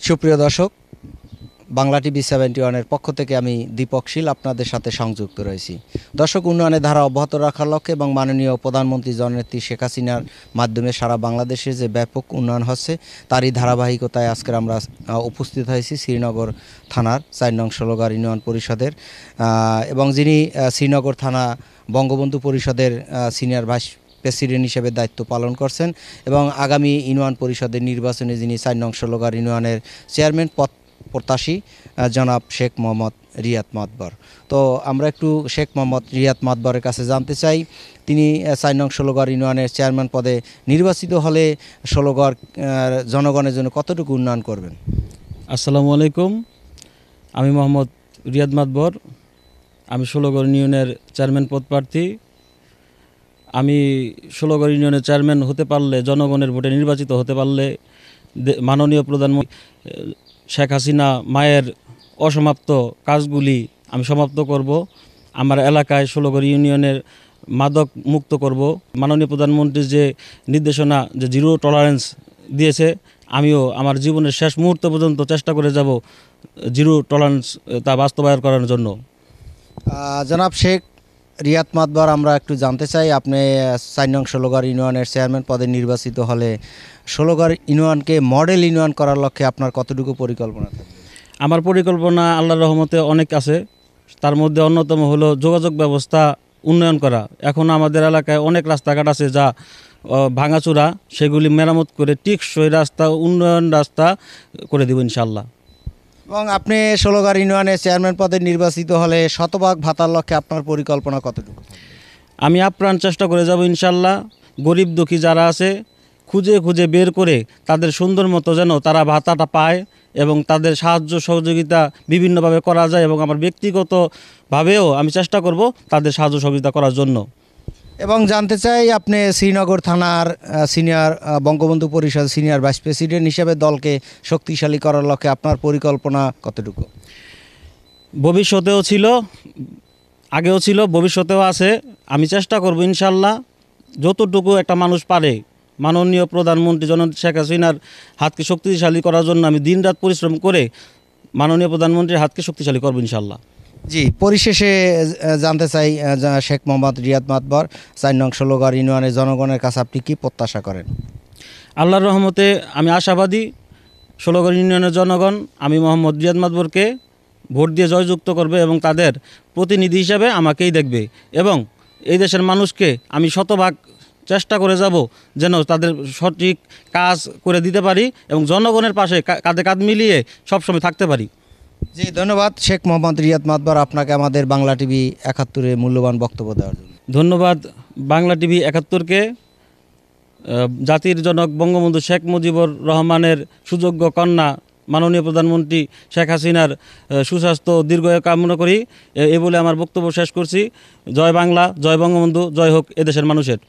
সুপ্রিয় দর্শক, বাংলা টিভি 71-এর পক্ষ থেকে আমি দীপক শীল আপনাদের সাথে সংযুক্ত রয়েছি। দর্শক, উন্নয়নের ধারা অব্যাহত রাখার লক্ষ্যে এবং মাননীয় প্রধানমন্ত্রী জননেত্রী শেখ হাসিনার মাধ্যমে সারা বাংলাদেশে যে ব্যাপক উন্নয়ন হচ্ছে তারই ধারাবাহিকতায় আজকের আমরা উপস্থিত হয়েছি শ্রীনগর থানার 4 নং ষোলগার ইউনিয়ন পরিষদের এবং যিনি শ্রীনগর থানা বঙ্গবন্ধু পরিষদের সিনিয়র ভাইস প্রেসিডেন্ট হিসেবে দায়িত্ব পালন করছেন এবং আগামী ইউনিয়ন পরিষদের নির্বাচনে যিনি 4 নং ষোলগার ইউনিয়নের চেয়ারম্যান পদ প্রত্যাশী জনাব শেখ মোহাম্মদ রিয়াদ মাতবর। তো আমরা একটু শেখ মোহাম্মদ রিয়াদ মাতবরের কাছে জানতে চাই, তিনি 4 নং ষোলগার ইউনিয়নের চেয়ারম্যান পদে নির্বাচিত হলে ষোলগার জনগণের জন্য কতটুকু উন্নয়ন করবেন? আসসালামু আলাইকুম, আমি মোহাম্মদ রিয়াদ মাতবর। আমি ষোলগড় ইউনিয়নের চেয়ারম্যান পদপ্রার্থী। আমি ষোলগড় ইউনিয়নের চেয়ারম্যান হতে পারলে, জনগণের ভোটে নির্বাচিত হতে পারলে মাননীয় প্রধানমন্ত্রী শেখ হাসিনা মায়ের অসমাপ্ত কাজগুলি আমি সমাপ্ত করব। আমার এলাকায় ষোলগড় ইউনিয়নের মাদক মুক্ত করব। মাননীয় প্রধানমন্ত্রীর যে নির্দেশনা, যে জিরো টলারেন্স দিয়েছে, আমিও আমার জীবনের শেষ মুহূর্ত পর্যন্ত চেষ্টা করে যাব জিরো টলারেন্স তা বাস্তবায়ন করার জন্য। জনাব শেখ রিয়াদ মাতবর, আমরা একটু জানতে চাই, আপনি 4 নং ষোলগার ইউনিয়নের চেয়ারম্যান পদে নির্বাচিত হলে ষোলগার ইউনিয়নকে মডেল ইউনিয়ন করার লক্ষ্যে আপনার কতটুকু পরিকল্পনা থাকবে? আমার পরিকল্পনা আল্লাহর রহমতে অনেক আছে। তার মধ্যে অন্যতম হলো যোগাযোগ ব্যবস্থা উন্নয়ন করা। এখন আমাদের এলাকায় অনেক রাস্তাঘাট আছে যা ভাঙাচোরা, সেগুলি মেরামত করে টিকসই রাস্তা, উন্নয়ন রাস্তা করে দেব ইনশাল্লাহ। এবং আপনি ষোলগার ইউনিয়নের চেয়ারম্যান পদে নির্বাচিত হলে শতভাগ ভাতার লক্ষ্যে আপনার পরিকল্পনা কতটুকু? আমি আপ্রাণ চেষ্টা করে যাব ইনশাল্লাহ। গরিব দুঃখী যারা আছে খুঁজে খুঁজে বের করে তাদের সুন্দর মতো যেন তারা ভাতাটা পায় এবং তাদের সাহায্য সহযোগিতা বিভিন্নভাবে করা যায়, এবং আমার ব্যক্তিগতভাবেও আমি চেষ্টা করব তাদের সাহায্য সহযোগিতা করার জন্য। এবং জানতে চাই, আপনি শ্রীনগর থানার সিনিয়র বঙ্গবন্ধু পরিষদ সিনিয়র ভাইস প্রেসিডেন্ট হিসেবে দলকে শক্তিশালী করার লক্ষ্যে আপনার পরিকল্পনা কতটুকু? ভবিষ্যতেও ছিল, আগেও ছিল, ভবিষ্যতেও আছে। আমি চেষ্টা করব ইনশাল্লাহ যতটুকু একটা মানুষ পারে মাননীয় প্রধানমন্ত্রী জননেত্রী শেখ হাসিনার হাতকে শক্তিশালী করার জন্য আমি দিনরাত পরিশ্রম করে মাননীয় প্রধানমন্ত্রীর হাতকে শক্তিশালী করব ইনশাল্লাহ। জি, পরিশেষে জানতে চাই, শেখ মোহাম্মদ রিয়াদ মাতবর, 4 নং ষোলগার ইউনিয়নের জনগণের কাছে আপনি কী প্রত্যাশা করেন? আল্লাহর রহমতে আমি আশাবাদী ষোলগড় ইউনিয়নের জনগণ আমি মোহাম্মদ রিয়াদ মাতবরকে ভোট দিয়ে জয়যুক্ত করবে এবং তাদের প্রতিনিধি হিসাবে আমাকেই দেখবে, এবং এই দেশের মানুষকে আমি শতভাগ চেষ্টা করে যাব যেন তাদের সঠিক কাজ করে দিতে পারি এবং জনগণের পাশে কাঁধে কাঁধ মিলিয়ে সবসময় থাকতে পারি। জি, ধন্যবাদ শেখ মোহাম্মদ রিয়াদ মাতবর, আপনাকে আমাদের বাংলা টিভি 71-এ মূল্যবান বক্তব্য দেওয়ার জন্য। ধন্যবাদ বাংলা টিভি 71-কে। জাতির জনক বঙ্গবন্ধু শেখ মুজিবুর রহমানের সুযোগ্য কন্যা মাননীয় প্রধানমন্ত্রী শেখ হাসিনার সুস্বাস্থ্য দীর্ঘায়ু কামনা করি। এ বলে আমার বক্তব্য শেষ করছি। জয় বাংলা, জয় বঙ্গবন্ধু, জয় হোক এদেশের মানুষের।